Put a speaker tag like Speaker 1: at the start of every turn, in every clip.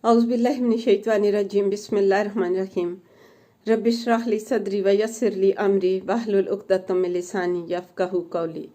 Speaker 1: औज़ुबिल्लाहिमिनश्शैतानिर्रजीम बिस्मिल्लाहिर्रहमानिर्रहीम रब्बि इश्रह ली सदरी व यस्सिर ली अमरी वहलुल उक़दतम मिन लिसानी यफ़क़हू क़ौली।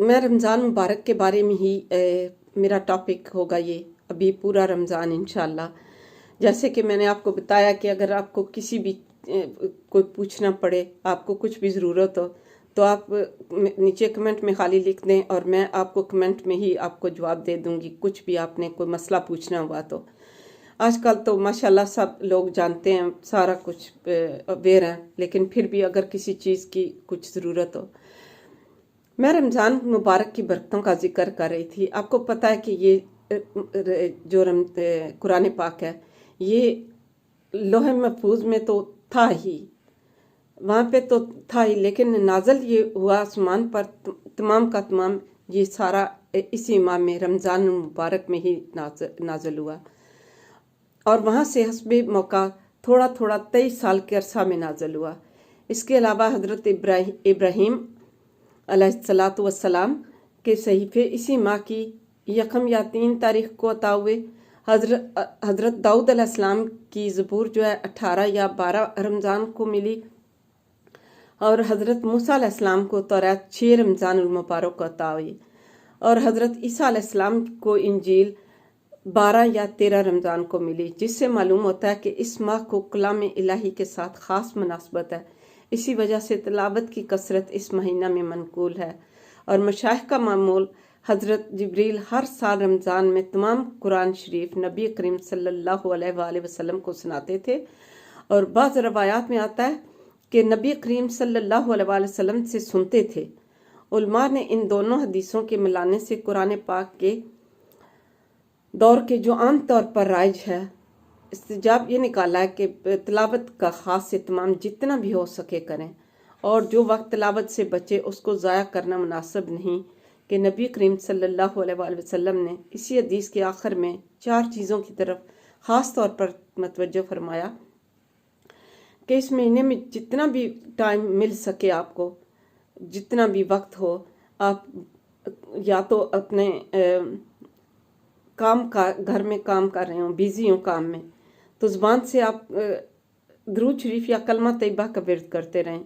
Speaker 1: मैं रमज़ान मुबारक के बारे में ही मेरा टॉपिक होगा ये अभी पूरा रमज़ान इंशाअल्लाह। जैसे कि मैंने आपको बताया कि अगर आपको किसी भी कोई पूछना पड़े, आपको कुछ भी ज़रूरत हो, तो आप नीचे कमेंट में खाली लिख दें और मैं आपको कमेंट में ही आपको जवाब दे दूंगी। कुछ भी आपने कोई मसला पूछना हुआ तो आजकल तो माशाल्लाह सब लोग जानते हैं, सारा कुछ अवेयर हैं, लेकिन फिर भी अगर किसी चीज़ की कुछ ज़रूरत हो। मैं रमज़ान मुबारक की बरकतों का जिक्र कर रही थी। आपको पता है कि ये जो कुरान पाक है, ये लोहे महफूज में तो था ही, वहाँ पे तो था ही, लेकिन नाजल ये हुआ आसमान पर तमाम का तमाम, ये सारा इसी माह में रमज़ान मुबारक में ही नाजल हुआ और वहाँ से हस्बे मौका थोड़ा थोड़ा 23 साल के अरसा में नाजल हुआ। इसके अलावा हज़रत इब्राहीम अलैहिस्सलातु वस्सलाम के सहीफे इसी माह की यकम या 3 तारीख को अता हुए। हज़रत दाऊद अलैहिस्सलाम की ज़बूर जो है 18 या 12 रमज़ान को मिली और हज़रत मूसा अलैहिस्सलाम को तौरात 6 रमज़ान मुबारक को अता हुई और हज़रत ईसा अलैहिस्सलाम को इंजील 12 या 13 रमज़ान को मिली, जिससे मालूम होता है कि इस माह को कलाम इलाही के साथ ख़ास मुनासबत है। इसी वजह से तिलावत की कसरत इस महीना में मनकूल है और मशाइख का मामूल हज़रत जिब्रील हर साल रमज़ान में तमाम कुरान शरीफ नबी करीम सल्लल्लाहु अलैहि वसल्लम को सुनाते थे। और बाज़ रवायात में आता है कि नबी करीम सल्लल्लाहु अलैहि वसल्लम से सुनते थे। उलमा ने इन दोनों हदीसों के मिलाने से कुरान पाक के दौर के जो आम तौर पर राइज है, इस्तिजाब ये निकाला है कि तिलावत का ख़ास इत्माम जितना भी हो सके करें और जो वक्त तिलावत से बचे उसको ज़ाया करना मुनासिब नहीं। कि नबी करीम सल्लल्लाहु अलैहि वसल्लम ने इसी हदीस के आखिर में 4 चीज़ों की तरफ ख़ास तौर पर मतवज्जो फरमाया कि इस महीने में जितना भी टाइम मिल सके, आपको जितना भी वक्त हो, आप या तो अपने काम का घर में काम कर रहे हो, बिजी हो काम में, तो ज़ुबान से आप दुरूद शरीफ या कलमा तैयबा का विर्द करते रहें।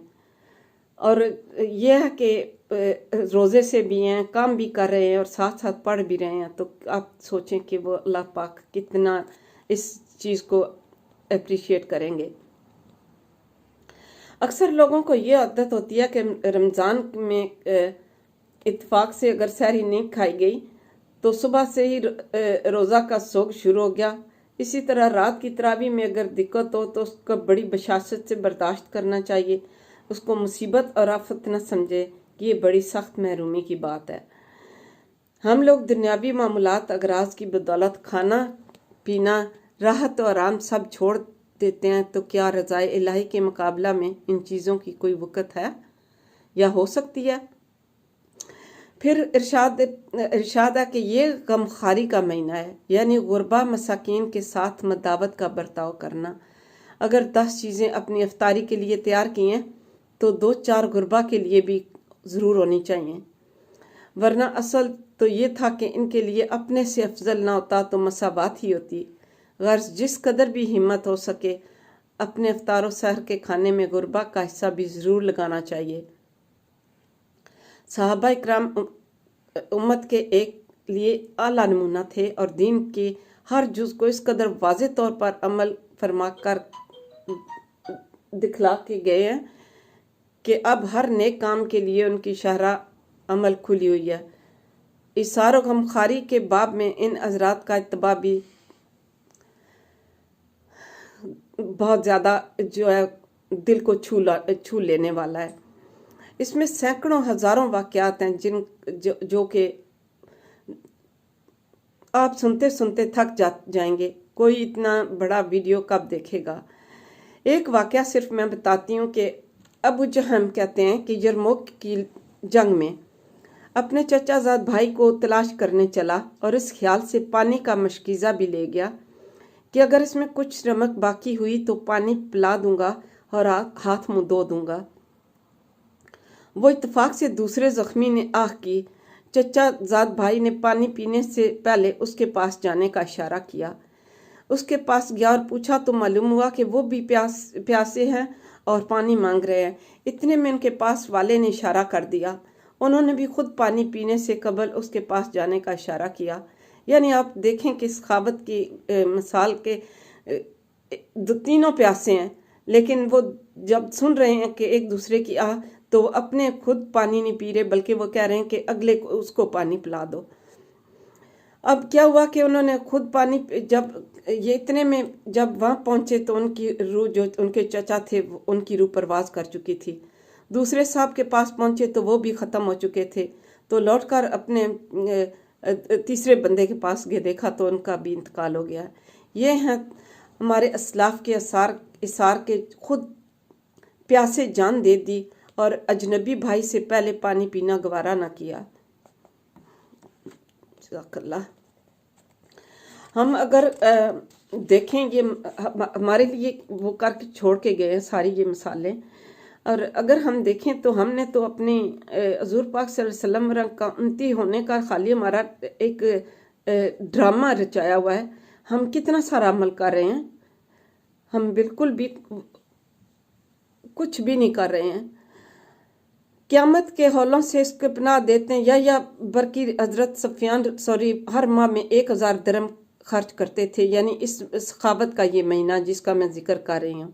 Speaker 1: और यह है कि रोज़े से भी हैं, काम भी कर रहे हैं और साथ साथ पढ़ भी रहे हैं, तो आप सोचें कि वो अल्लाह पाक कितना इस चीज़ को अप्रिशिएट करेंगे। अक्सर लोगों को ये आदत होती है कि रमज़ान में इत्तेफाक से अगर सहरी नहीं खाई गई तो सुबह से ही रोज़ा का सोग शुरू हो गया। इसी तरह रात की तरावी में अगर दिक्कत हो तो उसको बड़ी बशाशत से बर्दाश्त करना चाहिए, उसको मुसीबत और आफत न समझे कि ये बड़ी सख्त महरूमी की बात है। हम लोग दुनियावी मामूलात अगराज की बदौलत खाना पीना, राहत और आराम सब छोड़ देते हैं, तो क्या रज़ाए इलाही के मुकाबला में इन चीज़ों की कोई वक़्त है या हो सकती है? फिर इरशाद है कि ये गमखारी का महीना है, यानी गुरबा मसाकीन के साथ मदावत का बर्ताव करना। अगर 10 चीज़ें अपनी अफ्तारी के लिए तैयार की हैं तो 2-4 गुरबा के लिए भी ज़रूर होनी चाहिए, वरना असल तो ये था कि इनके लिए अपने से अफजल ना होता तो मसावात ही होती। गर्ज जिस कदर भी हिम्मत हो सके अपने अफ्तार और सहर के खाने में गुरबा का हिस्सा भी ज़रूर लगाना चाहिए। सहाबा इकराम उम्मत के एक लिए आला नमूना थे और दीन के हर जुज़ को इस कदर वाज़े तौर पर अमल फरमा कर दिखला के गए हैं कि अब हर नेक काम के लिए उनकी शहरा अमल खुली हुई है। इसार और गमखारी के बाब में इन हज़रात का इत्तबा भी बहुत ज़्यादा जो है दिल को छू लेने वाला है। इसमें सैकड़ों हज़ारों वाक़यात हैं जो कि आप सुनते सुनते थक जाएंगे। कोई इतना बड़ा वीडियो कब देखेगा। एक वाक़या सिर्फ मैं बताती हूँ कि अबू जहम कहते हैं कि यरमुक की जंग में अपने चचाजाद भाई को तलाश करने चला और इस ख्याल से पानी का मशकीज़ा भी ले गया कि अगर इसमें कुछ रमक बाकी हुई तो पानी पिला दूंगा और हाथ मुंह धो दूंगा। वो इत्तेफाक से दूसरे जख्मी ने आह की चचा जाद भाई ने पानी पीने से पहले उसके पास जाने का इशारा किया। उसके पास गया और पूछा तो मालूम हुआ कि वो भी प्यासे हैं और पानी मांग रहे हैं। इतने में उनके पास वाले ने इशारा कर दिया। उन्होंने भी खुद पानी पीने से कबल उसके पास जाने का इशारा किया। यानी आप देखें कि सखावत की मिसाल के तीनों प्यासे हैं, लेकिन वो जब सुन रहे हैं कि एक दूसरे की आह, तो अपने खुद पानी नहीं पी रहे, बल्कि वो कह रहे हैं कि अगले को उसको पानी पिला दो। अब क्या हुआ कि उन्होंने खुद पानी, जब ये इतने में जब वहाँ पहुँचे तो उनकी रूह, जो उनके चचा थे, उनकी रूह परवाज कर चुकी थी। दूसरे साहब के पास पहुँचे तो वो भी ख़त्म हो चुके थे। तो लौटकर अपने तीसरे बंदे के पास गए, देखा तो उनका भी इंतकाल हो गया। ये हैं हमारे असलाफ के इसार के, खुद प्यासे जान दे दी और अजनबी भाई से पहले पानी पीना गवारा ना किया। हम अगर देखें, ये हमारे लिए वो करके छोड़ के गए हैं सारी ये मिसालें, और अगर हम देखें तो हमने तो अपनी हजूर पाक सल्लल्लाहु अलैहि वसल्लम का उम्मती होने का खाली हमारा एक ड्रामा रचाया हुआ है। हम कितना सारा अमल कर रहे हैं, हम बिल्कुल भी कुछ भी नहीं कर रहे हैं। क़यामत के हौलों से इसके पनाह देते हैं। या बरकी हजरत सफियान हर माह में 1000 दिरहम खर्च करते थे, यानी इस सखावत का ये महीना जिसका मैं जिक्र कर रही हूँ।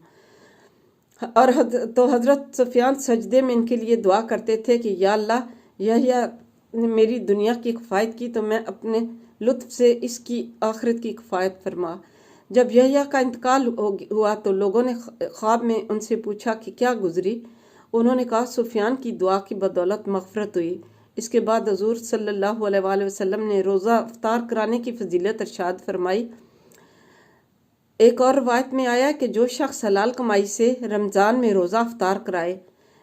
Speaker 1: और तो हजरत सफियान सजदे में इनके लिए दुआ करते थे कि या अल्लाह, यह मेरी दुनिया की किफ़ायत की तो मैं अपने लुत्फ से इसकी आखिरत की किफ़ायत फरमा। जब यहया का इंतकाल हुआ तो लोगों ने ख्वाब में उनसे पूछा कि क्या गुजरी। उन्होंने कहा सुफियान की दुआ की बदौलत मग़फ़िरत हुई। इसके बाद हजूर सल्लल्लाहु अलैहि वसल्लम ने रोज़ा इफ्तार कराने की फजीलत इरशाद फरमाई। एक और रवायत में आया कि जो शख्स हलाल कमाई से रमज़ान में रोज़ा इफ्तार कराए,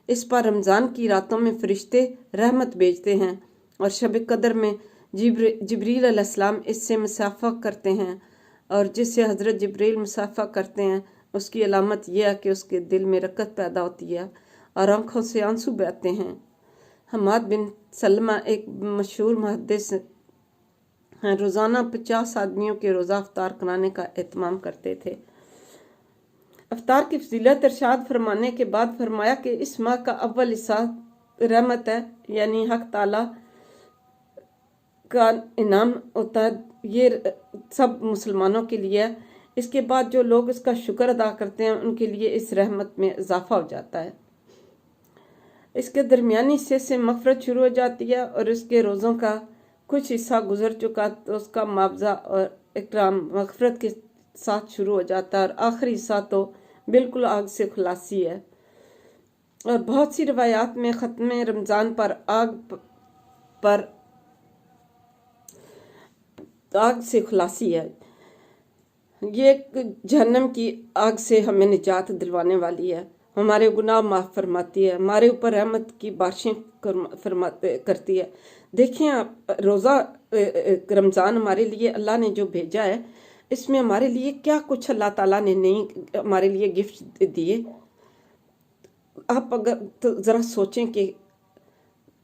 Speaker 1: इस पर रमज़ान की रातों में फरिश्ते रहमत भेजते हैं और शब कदर में जिब्रील अलैहिस्सलाम इससे मुसाफ़ा करते हैं, और जिससे हज़रत जिब्रील मुसाफ़ा करते हैं उसकी अलामत यह है कि उसके दिल में रकत पैदा होती है और आँखों से आंसू बहते हैं। हमाद बिन सलमा एक मशहूर मुहद्दिस हैं, रोज़ाना 50 आदमियों के रोज़ा इफ्तार कराने का एहतमाम करते थे। इफ्तार की फजीलत इरशाद फरमाने के बाद फरमाया कि इस माह का अव्वल हिस्सा रहमत है, यानी हक ताला का इनाम होता है, ये सब मुसलमानों के लिए है। इसके बाद जो लोग इसका शुक्र अदा करते हैं उनके लिए इस रहमत में इजाफा हो जाता है। इसके दरमियानी हिस्से से मग़फ़िरत शुरू हो जाती है और इसके रोज़ों का कुछ हिस्सा गुजर चुका तो उसका मुआवजा और इकराम मग़फ़िरत के साथ शुरू हो जाता है, और आखिरी हिस्सा तो बिल्कुल आग से खुलासी है। और बहुत सी रवायात में ख़त्म रमज़ान पर आग से खुलासी है। ये जहन्नम की आग से हमें निजात दिलवाने वाली है, हमारे गुनाह माफ़ फरमाती है, हमारे ऊपर रहमत की बारिशें करती है। देखिए आप, रोज़ा रमज़ान हमारे लिए अल्लाह ने जो भेजा है, इसमें हमारे लिए क्या कुछ अल्लाह ताला ने नहीं हमारे लिए गिफ्ट दिए। आप अगर तो ज़रा सोचें कि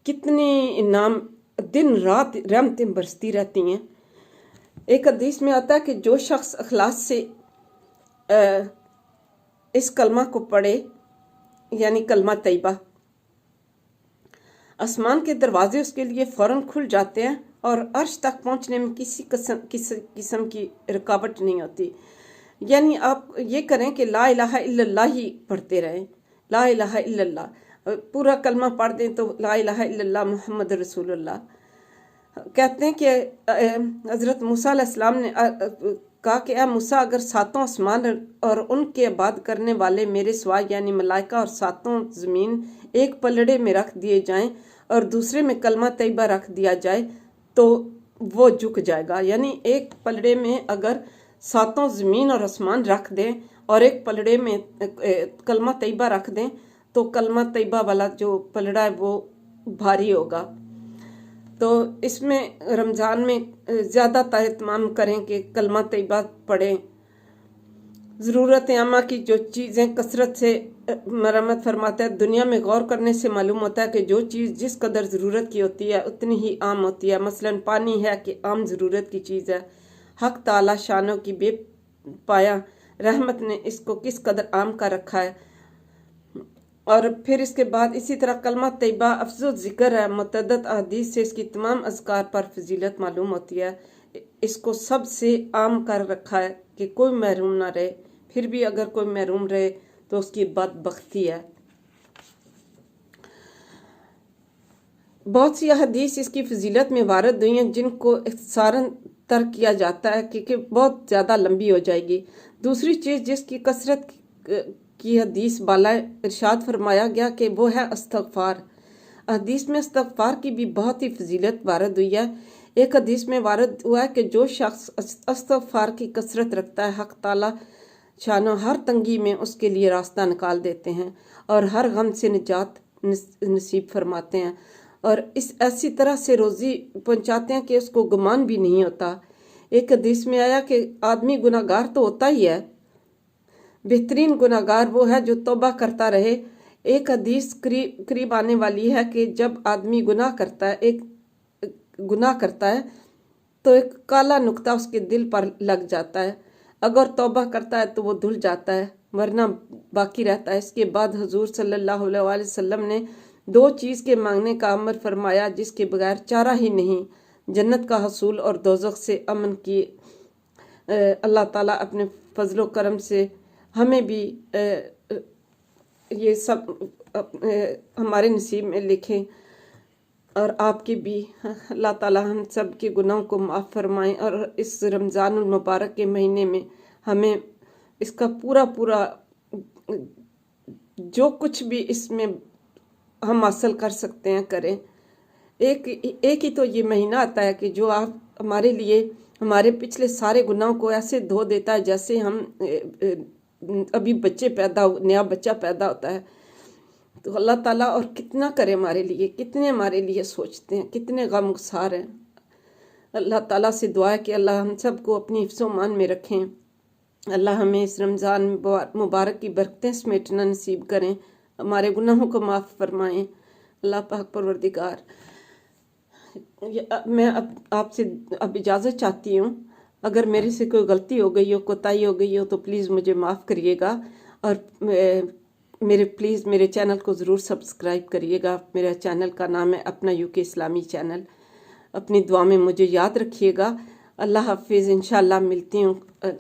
Speaker 1: कितने इनाम, दिन रात रहमतें बरसती रहती हैं। एक हदीस में आता है कि जो शख्स अखलास से इस कलमा को पढ़े, यानी कलमा तैयबा, आसमान के दरवाजे उसके लिए फ़ौरन खुल जाते हैं और अर्श तक पहुंचने में किसी किस्म की रुकावट नहीं होती। यानी आप ये करें कि ला इलाहा इल्लल्लाह ही पढ़ते रहें, ला इलाहा इल्लल्लाह पूरा कलमा पढ़ दें तो ला इलाहा इल्लल्लाह मुहम्मद रसूलुल्लाह। कहते हैं कि हज़रत मूसा अलैहिस्सलाम ने कहा कि ए मूसा, अगर सातों आसमान और उनके आबाद करने वाले मेरे सिवा यानी मलाइका और सातों ज़मीन एक पलड़े में रख दिए जाएं और दूसरे में कलमा तैयबा रख दिया जाए तो वो झुक जाएगा। यानी एक पलड़े में अगर सातों ज़मीन और आसमान रख दें और एक पलड़े में कलमा तैयबा रख दें तो कलमा तैयबा वाला जो पलड़ा है वो भारी होगा। तो इसमें रमज़ान में ज़्यादा एहतमाम करें कि कलमा तैयबा पढ़ें। ज़रूरत आमा की जो चीज़ें कसरत से मरम्मत फरमाता है। दुनिया में गौर करने से मालूम होता है कि जो चीज़ जिस कदर ज़रूरत की होती है उतनी ही आम होती है। मसलन पानी है कि आम ज़रूरत की चीज़ है। हक ताला शानों की बेपाया रहमत ने इसको किस कदर आम का रखा है। और फिर इसके बाद इसी तरह कलमा तैयबा अफज़ल ज़िक्र है। मुतअद्दिद अहदीस से इसकी तमाम अज़कार पर फजीलत मालूम होती है। इसको सबसे आम कर रखा है कि कोई महरूम ना रहे। फिर भी अगर कोई महरूम रहे तो उसकी बदबख्ती है। बहुत सी हदीस इसकी फजीलत में वारद हुई हैं जिनको इख्तिसारन तर्क किया जाता है क्योंकि बहुत ज़्यादा लंबी हो जाएगी। दूसरी चीज़ जिसकी कसरत की हदीस बाला इरशाद फरमाया गया कि वो है इस्तग़फ़ार। हदीस में इस्तग़फ़ार की भी बहुत ही फजीलत वारद हुई है। एक हदीस में वारद हुआ है कि जो शख्स इस्तग़फ़ार की कसरत रखता है हक़ ताला शानो हर तंगी में उसके लिए रास्ता निकाल देते हैं और हर गम से निजात नसीब फरमाते हैं और इस ऐसी तरह से रोज़ी पहुंचाते हैं कि उसको गुमान भी नहीं होता। एक हदीस में आया कि आदमी गुनाहगार तो होता ही है, बेहतरीन गुनाहगार वो है जो तौबा करता रहे। एक हदीस करीब आने वाली है कि जब आदमी गुनाह करता है तो एक काला नुक्ता उसके दिल पर लग जाता है। अगर तौबा करता है तो वो धुल जाता है वरना बाकी रहता है। इसके बाद हुजूर सल्लल्लाहु अलैहि वसल्लम ने दो चीज़ के मांगने का अमर फरमाया जिसके बगैर चारा ही नहीं, जन्नत का हसूल और दोज़ख से अमन की। अल्लाह ताला अपने फजलो करम से हमें भी ये सब हमारे नसीब में लिखें और आपके भी। अल्लाह ताला हम सब के गुनाहों को माफ़ फरमाएं और इस रमज़ानुल मुबारक के महीने में हमें इसका पूरा जो कुछ भी इसमें हम हासिल कर सकते हैं करें। एक ही तो ये महीना आता है कि जो आप हमारे लिए हमारे पिछले सारे गुनाहों को ऐसे धो देता है जैसे हम अभी नया बच्चा पैदा होता है। तो अल्लाह ताला और कितना करे हमारे लिए, कितने हमारे लिए सोचते हैं, कितने गमगुसार हैं। अल्लाह ताला से दुआ है कि अल्लाह हम सबको अपनी हिफ्ज़-ओ-मान में रखें। अल्लाह हमें इस रमज़ान मुबारक की बरकतें समेटना नसीब करें, हमारे गुनाहों को माफ़ फरमाएं। अल्लाह पाक परवरदिगार, मैं अब आपसे इजाज़त चाहती हूँ। अगर मेरे से कोई गलती हो गई हो, कोताही हो गई हो तो प्लीज़ मुझे माफ़ करिएगा और मेरे चैनल को ज़रूर सब्सक्राइब करिएगा। मेरा चैनल का नाम है अपना यूके इस्लामी चैनल। अपनी दुआ में मुझे याद रखिएगा। अल्लाह हाफिज़। इंशाअल्लाह मिलती हूँ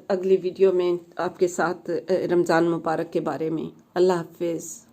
Speaker 1: अगली वीडियो में आपके साथ रमज़ान मुबारक के बारे में। अल्लाह हाफिज़।